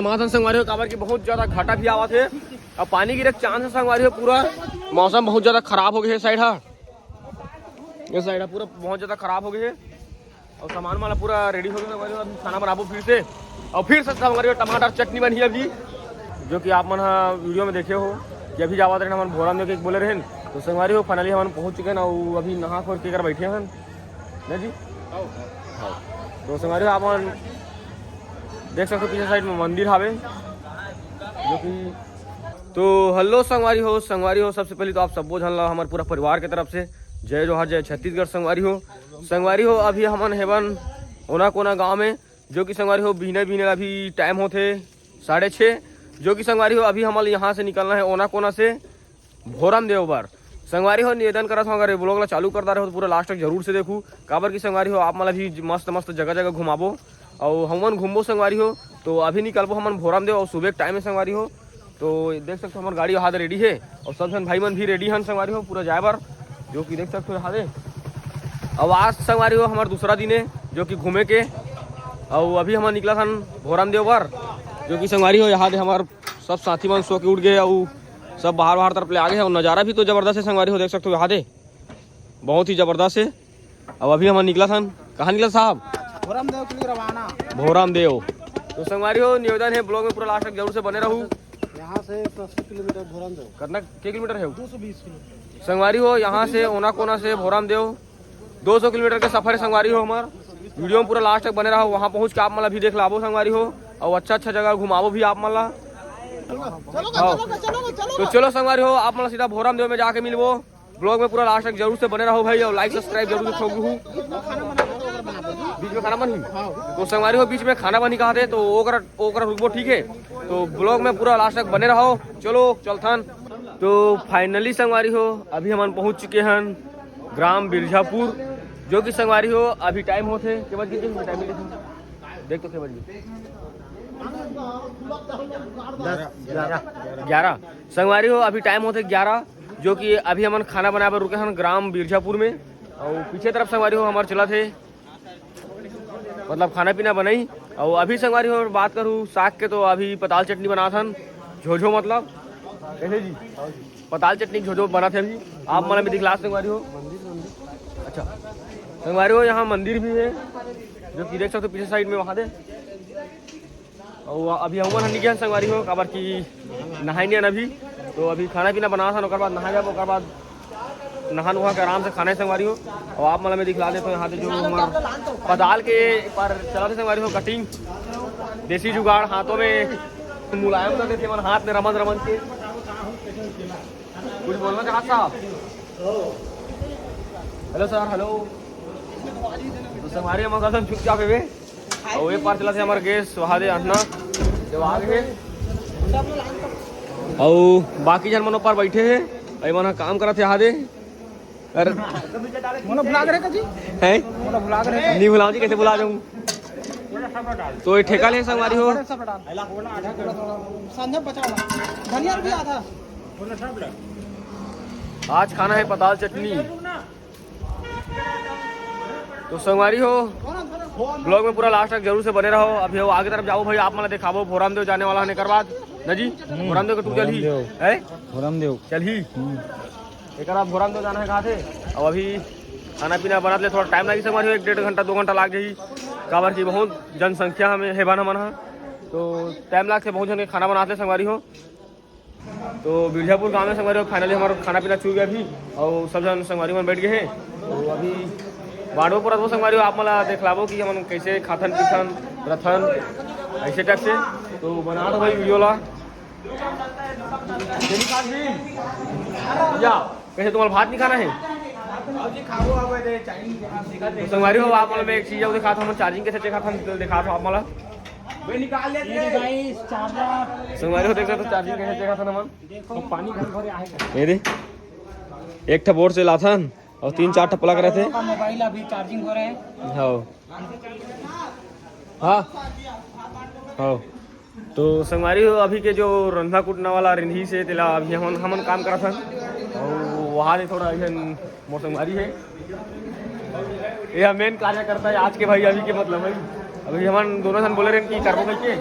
माथन संगवारी हो काबर की बहुत ज्यादा घाटा भी आवा थे। अब पानी गिरे चांस है संगवारी हो। पूरा मौसम बहुत ज्यादा खराब हो गया है। साइड ये साइड पूरा बहुत ज्यादा खराब हो गया है और सामान वाला पूरा रेडी हो गया संगवारी हो। अभी खाना बनाबो फिर से और फिर से संगवारी हो टमाटर चटनी बनी अभी, जो कि आप मन वीडियो में देखे हो कि अभी जावा रहे हम भोरा में एक बोले रहे। तो संगवारी हो फाइनली हम पहुँच चुके हैं और अभी नहा खोल के कर बैठे हैं ना जी। तो संगवारी हो आप देख सकते हो पीछे साइड में मंदिर हावे जो कि। तो हेलो संगवारी हो सबसे पहले तो आप सब बोझ हमारे पूरा परिवार की तरफ से जय जोहार जय छत्तीसगढ़। संगवारी हो अभी हमन हेवन ओना कोना गांव में, जो कि संगवारी हो बीने अभी टाइम होते 6:30, जो कि संगवारी हो अभी हमारे यहाँ से निकलना है ओना कोना से भोरम देव बार। संगवारी हो निवेदन करत हूँ अगर ब्लॉग ला चालू करता रहे तो पूरा लास्ट तक जरूर से देखूँ काबर की संगवारी हो आप मतलब भी मस्त जगह घुमाबो और हमन घूमबो संगवारी हो। तो अभी निकलबो हमन भोरम देव और सुबह टाइम है संगवारी हो। तो देख सकते हो हमारी गाड़ी यहाँ रेडी है और सब जन भाई मन भी रेडी हैं संगवारी हो पूरा जाए बार, जो कि देख सकते हो यहाँ। अब आज संगवारी हो हमारा दूसरा दिन है जो कि घूमे के, और अभी हम निकला था भोरम देव बार, जो कि संगवारी हो यहाँ हमारे सब साथी मन सो के उठ गए और सब बाहर तरफ ले आ गए हैं। और नज़ारा भी तो ज़बरदस्त है संगवारी हो, देख सकते हो यहाँ दे बहुत ही ज़बरदस्त है। अब अभी हम निकला था, कहाँ निकला साहब? भोरमदेव के लिए रवाना। भोरमदेव। तो संगवारी हो निवेदन है ब्लॉग में पूरा लास्ट तक जरूर से बने रहूँ। यहाँ से 180 किलोमीटर भोरमदेव। कितना किलोमीटर है? 220 किलोमीटर। संगवारी हो यहाँ से ओना कोना से भोरमदेव 200 किलोमीटर का सफर है संगवारी हो हमारा। वीडियो में पूरा लास्ट तक बने रहो, वहाँ पहुँच के आप मतलब भी देख लाबो संगवारी हो और अच्छा जगह घुमाबो भी आप मतलब। तो चलो संगवारी हो आप मतलब सीधा भोरमदेव में जाके मिलबो। ब्लॉग में पूरा लास्ट तक जरूर से बने रहो भाई और लाइक सब्सक्राइब जरूर से ठोक दू। बीच में खाना बनी तो संगवारी हो बीच में खाना बनी कहा थे तो ओकरा रुकबो ठीक है। तो ब्लॉग में पूरा लास्ट तक बने रहो। चलो चलथन। तो फाइनली संगवारी हो अभी हम पहुंच चुके हैं ग्राम बिरजापुर, जो कि संगवारी हो अभी टाइम होते के बज गए टाइम देख तो के बज गए 11 संगवारी हो अभी टाइम होते 11, जो कि अभी हम खाना बनाए पर रुके हैं ग्राम बिरजापुर में। और पीछे तरफ संगवारी हो हमारे चला थे मतलब खाना पीना बनाई। और अभी संगवारी हो बात करूँ साग के तो अभी पताल चटनी बना था झोझो मतलब कैसे जी पताल चटनी झोझो बना थे अभी आप मतलब भी दिखला संगवारी हो। अच्छा संगवारी हो यहाँ मंदिर भी है जो कि देख सकते हो पीछे साइड में वहाँ दे। और अभी हम हनी गया संगवारी हो काबर की नहाई नहीं अभी, तो अभी खाना पीना बना था बाद नहा जाओ और बाद नहा नुहा के आराम से खाना है संगवारी हो। और आप मतलब में दिखला देते हो यहाँ से जो हमारे पताल के पर चला थे संगवारी हो कटिंग देसी जुगाड़ हाथों में मुलायम कर देते मन हाथ में रमन के। कुछ बोलना चाहता साहब? Hello sir hello. तो संगवारी हम चुपचाप है और एक बार चला थे हमारे गैस वहाँ दे अन्ना जब आ गए और बाकी जन मनो पर बैठे हैं अरे मन काम करा थे यहाँ दे। अरे मोनो बुला करे कजी हैं मोनो बुला करे नहीं बुलाऊं जी कैसे बुला जाऊं। तो ये ठेका ले संगवारी हो संजय बचाओ धनिया भी आधा। आज खाना है पताल चटनी। तो संगवारी हो ब्लॉग में पूरा लास्ट तक जरूर से बने रहो। अभी वो आगे तरफ जाओ भाई आप मतलब दिखाबो भोरमदेव जाने वाला होने कर बाद ना जी। भोरमदेव का तू चल ही है भोरमदेव चल ही एक भोरमदेव जाना है कहाँ थे। अब अभी खाना पीना बना ले थोड़ा टाइम लगी संगवारी हो 1-1.5 घंटा 2 घंटा लाग जाही काबर की बहुत जनसंख्या हमें है बन हमन तो टाइम लाग से बहुत जन के खाना बनाते संगवारी हो। तो बिरजापुर गाँव में संगवारी हो फाइनली हमारा खाना पीना छूट गया अभी और सब जन संगवारी में बैठ गए हैं। तो अभी बाड़ो पूरा संगवारी हो आप मला देखलाबो कि हम कैसे खाथन पीथन रथन ऐसे टाइप से। तो बना दो भाई वीडियो ला या कैसे तुम्हारा भात नहीं खाना है तो संगवारी हो आप मतलब एक चीज दिखा था हम चार्जिंग कैसे देखा था दिखा था आप मला संगवारी हो देख सकते हो चार्जिंग कैसे देखा था ना मन पानी ये दे एक ठा बोर्ड से लाथन और 3-4 ठप्पा लग रहे थे। मोबाइल अभी चार्जिंग हो रहे हैं। हाँ तो संगवारी हो अभी के जो रंधा कुटना वाला रिंधी से तेला अभी हमन काम करा था और वहाँ से थोड़ा मोर संगवारी है यह मेन कार्य करता है आज के भाई अभी के मतलब भाई अभी हम दोनों जन बोले रहे कि करबो कैसे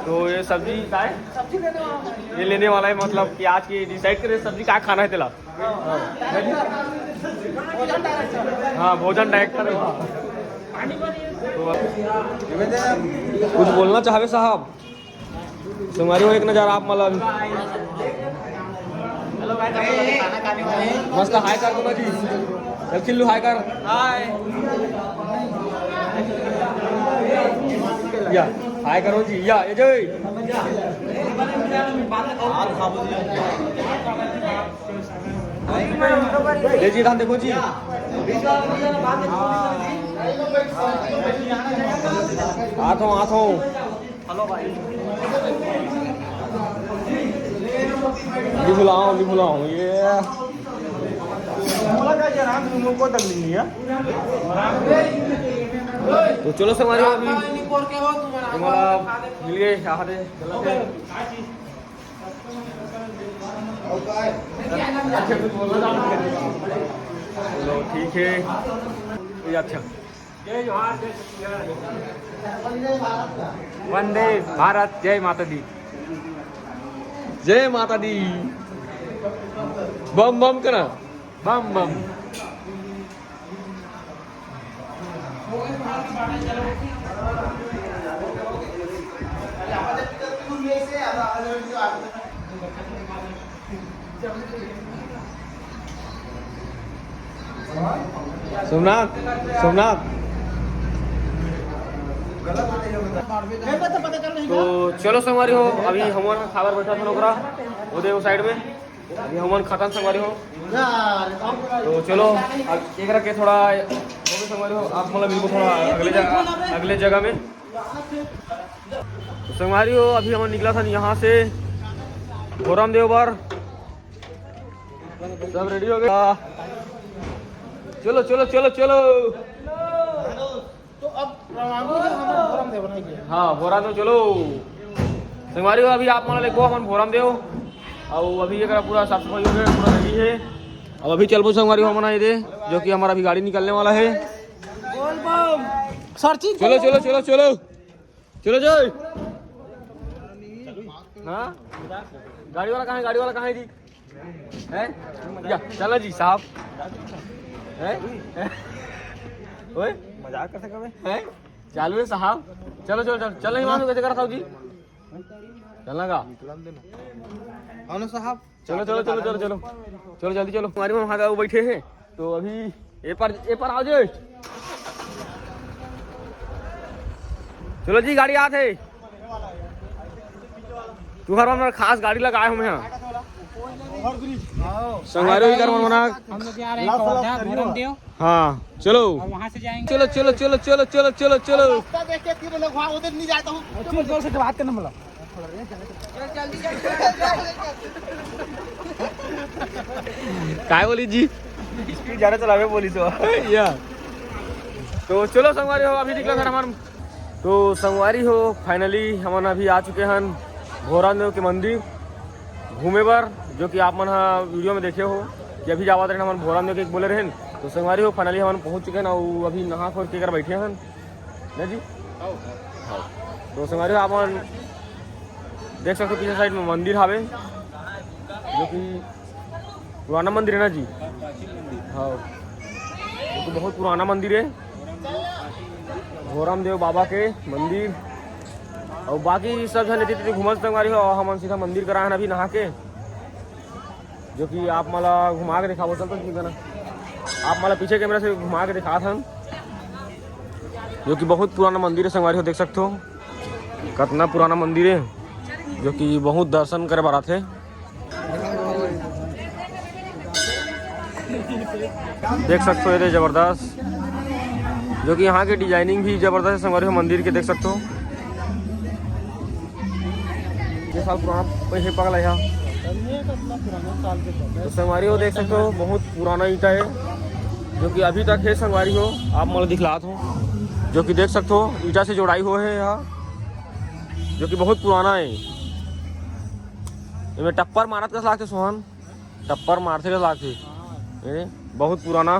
तो ये सब्जी का है, सब्जी लेने वाला ये लेने वाला है, मतलब कि आज की डिसाइड करे सब्जी क्या खाना है तेला। हाँ भोजन डायरेक्टर है। तो कुछ बोलना चाहे साहब तुम्हारी हो एक नज़र आप मतलब हेलो गाइस, हम लोग खाना खाने वाले हैं। मस्त हाय कर दो जी, चल चिल्लू हाय कर, हाय या हाय करो जी, या ये जय ये जी धान देखो जी, आथों हेलो भाई, बुलाऊं ये तो चलो संगवारी अभी तुम्हारा मिल गए चलो ठीक है ये अच्छा। वंदे भारत, जय माता दी। जय माता दी, बम बम करा, बम बम। सोमनाथ सोमनाथ तो चलो संगवारी हो अभी हमन खाबर बैठा था नौकरा उधर वो साइड में, अभी हमन खत्म संगवारी हो। तो चलो अब एक रखे थोड़ा संगवारी हो, आप मतलब बिल्कुल थोड़ा अगले जगह में। तो संगवारी हो अभी हमन निकला था यहाँ से भोरम देवबर, सब रेडी हो गया। चलो चलो चलो चलो तो अब भोरम देव बनाइए। हाँ भोरा दो चलो संगवारी हो अभी आप मान लेको हम भोरम देव और अभी एक पूरा साफ सफाई हो गया, पूरा रेडी है। अब अभी चल संगवारी हो मना दे जो कि हमारा अभी गाड़ी निकलने वाला है। सर्चिंग चलो चलो चलो चलो चलो जय। हाँ गाड़ी वाला कहाँ है, गाड़ी वाला कहाँ है जी है या चलो जी साहब है ओए मजाक कर सकते है चालू है साहब। चलो चलो चलो चल नहीं मानो कैसे करा था जी, चलना का अनु साहब। चलो चलो चलो चलो चलो चलो जल्दी चलो। हमारे वहाँ का वो बैठे हैं तो अभी ए पर आओ जी। चलो जी गाड़ी आते तू हर बार खास गाड़ी लगाए हम यहाँ संगवारी कर मना। हम लोग जा रहे हैं कवर्धा भोरम देव, हाँ चलो और वहाँ से जाएंगे। चलो चलो चलो चलो चलो चलो चलो देख के तीन लोग वहाँ उधर नहीं जाता हूँ। चल जोर से बात करना बोला। काय बोली जी स्पीड ज्यादा चलावे बोली तो या तो चलो संगवारी हो अभी निकला था हमारे। तो संगवारी हो फाइनली हम अभी आ चुके हैं भोरम देव के मंदिर घूमे पर, जो कि आप मन वीडियो में देखे हो कि अभी जावा रहे हम भोरम देव के बोले रहे। तो संगवारी हो फाइनली हम पहुंच चुके हैं और अभी नहा खोल के कर बैठे हैं ना जी। तो संगवारी हो आप देख सकते हो पीछे साइड में मंदिर हावे जो कि पुराना मंदिर है ना जी। हाँ तो बहुत पुराना मंदिर है भोरम देव बाबा के मंदिर। और बाकी सब जन इतनी घूमत संगवारी हो हम सीधा मंदिर करा है अभी नहा के, जो कि आप मला घुमा के दिखाओ चलता ठीक है ना। आप मला पीछे कैमरा से घुमा के दिखा था जो कि बहुत पुराना मंदिर है संगवारी हो, देख सकते हो कितना पुराना मंदिर है जो कि बहुत दर्शन करे बारा थे। देख सकते हो ये जबरदस्त, जो कि यहाँ की डिजाइनिंग भी जबरदस्त है संगवारी हो मंदिर के, देख सकते हो ये साल पुराना पैसे पगल है यहाँ। तो संगवारी हो देख सकते हो बहुत पुराना ईटा है जो कि अभी तक है संगवारी हो, आप मतलब दिखलात हो जो कि देख सकते हो ईटा से जोड़ाई हो है यहाँ जो कि बहुत पुराना है। इसमें टप्पर मारत का लागते सोहन, टप्पर मारते का लागते बहुत पुराना।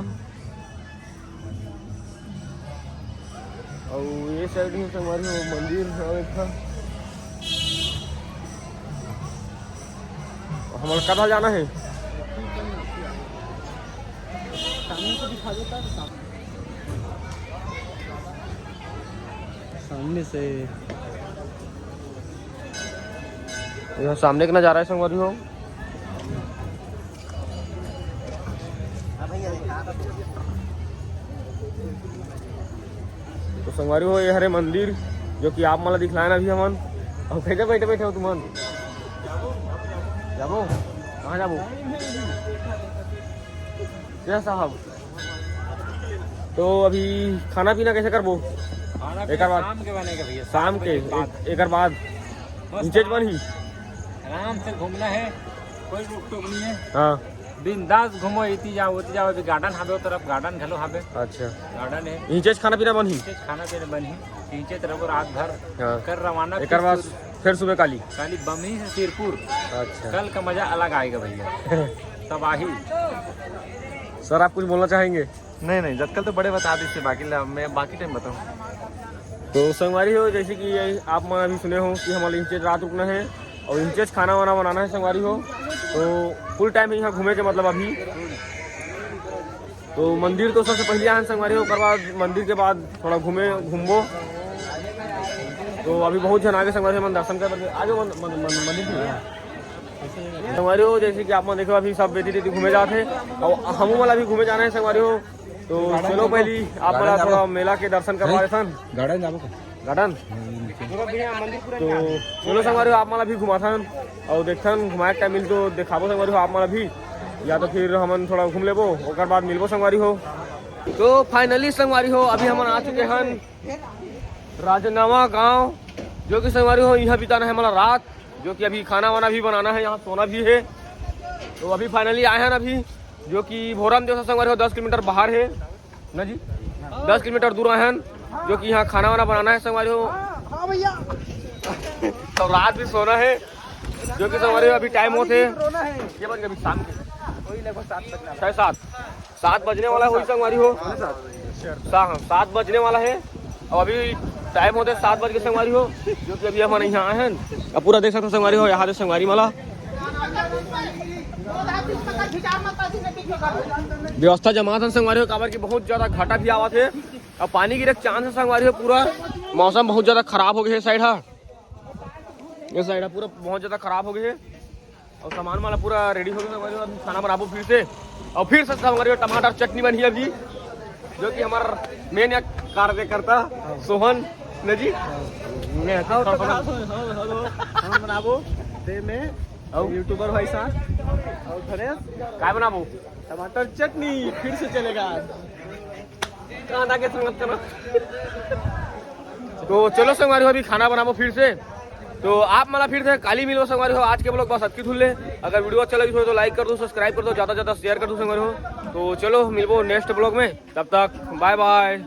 और ये साइड में संगवारी हो मंदिर हमारा कहाँ जाना है? सामने से दिखा देता है सामने से यहाँ सामने का नजारा है संगवारी हो। तो संगवारी हो ये हरे मंदिर जो कि आप मला दिखलाए ना अभी हमन। और कैसे बैठे बैठे हो तुमन? जाबो कहाँ जाबो? क्या साहब? तो अभी खाना पीना कैसे करबो? एक बाद शाम के बनेगा भैया, शाम के एक बाद नीचे बन ही। आराम से घूमना है, कोई रोक टोक नहीं है। हाँ बिंदास घूमो, इती जाओ अभी गार्डन हावे ओ तरफ गार्डन घलो हावे, अच्छा गार्डन है नीचे खाना पीना बन ही। नीचे खाना पीना बनी नीचे तरफ रात भर हाँ कर रवाना। एक बाद फिर सुबह काली। काली बमनी से सिरपुर। अच्छा कल का मजा अलग आएगा भैया, तबाही। सर आप कुछ बोलना चाहेंगे? नहीं नहीं, जब कल तो बड़े बता दी बाकी मैं बाकी टाइम बताऊँ। तो संगवारी हो जैसे कि आप मैं अभी सुने हो कि हमारे इंचेज रात रुकना है और इंचेज खाना वाना बनाना है संगवारी हो। तो फुल टाइम यहाँ घूमे के मतलब अभी तो मंदिर तो सबसे पहले आए संगवारी हो, ओकर बाद मंदिर के बाद थोड़ा घूमबो। तो अभी बहुत जन आगे संगवारी मन दर्शन कर आगे मंदिर संगवारी हो जैसे कि आप देखो अभी सब बेटी बेटी घूमे जाते और हम वाला भी घूमे जाना है संगवारी हो। तो चलो पहले आप मला थोड़ा मेला के दर्शन करवा देथन। गार्डन जाबो गार्डन तो चलो संगवारी हो आप मला भी घुमाथन और देखथन घुमाए टाइम मिल तो देखाबो संगवारी हो आप मला भी, या तो फिर हमन थोड़ा घूम लेबो ओकर बाद मिलबो संगवारी हो। तो फाइनली संगवारी हो अभी हमन आ चुके हन राजनावा गांव, जो कि संगवारी हो यहाँ बिताना है हमारा रात, जो कि अभी खाना वाना भी बनाना है, यहाँ सोना भी है। तो अभी फाइनली आए हैं अभी, जो कि भोरम देव से संगवारी हो 10 किलोमीटर बाहर है ना जी, 10 किलोमीटर दूर आए हैं, जो कि यहाँ खाना वाना बनाना है संगवारी हो। हाँ भैया, तो रात भी सोना है, जो कि संगवारी हो अभी टाइम होते ये बन गए अभी शाम के वही लगभग 7 बजने वाला है, वही संगवारी हो 7 बजने वाला है और अभी टाइम होते 7 बज के संगवारी हो, जो कि अभी हमारे यहाँ आए हैं। अब पूरा देख सकते हो संगवारी हो, यहाँ से संगवारी वाला व्यवस्था जमा था संगवारी हो, काबर की बहुत ज्यादा घाटा भी आवा थे और पानी गिरे चांस है संगवारी हो। पूरा मौसम बहुत ज्यादा खराब हो गया है साइड है, ये साइड है पूरा बहुत ज्यादा खराब हो गया है और सामान वाला पूरा रेडी हो गया संगवारी हो। अभी खाना बनाबो फिर से और फिर से संगवारी हो टमाटर चटनी बनी अभी, जो कि हमारा मेन कार्यकर्ता सोहन ने जी बनाबो दे में और यूट्यूबर भाई साहब और गणेश काय बनाबो टमाटर चटनी फिर से चलेगा। कहाँ जाके संगत करना। तो चलो संगवारी हो अभी खाना बनाबो फिर से, तो आप मला फिर से काली मिलो संगवारी हो। आज के ब्लॉग बस अटकी धुल ले, अगर वीडियो अच्छा लगी हो तो लाइक कर दो, सब्सक्राइब कर दो, ज्यादा से ज्यादा शेयर कर दो संगवारी हो। तो चलो मिलबो नेक्स्ट ब्लॉग में, तब तक बाय बाय।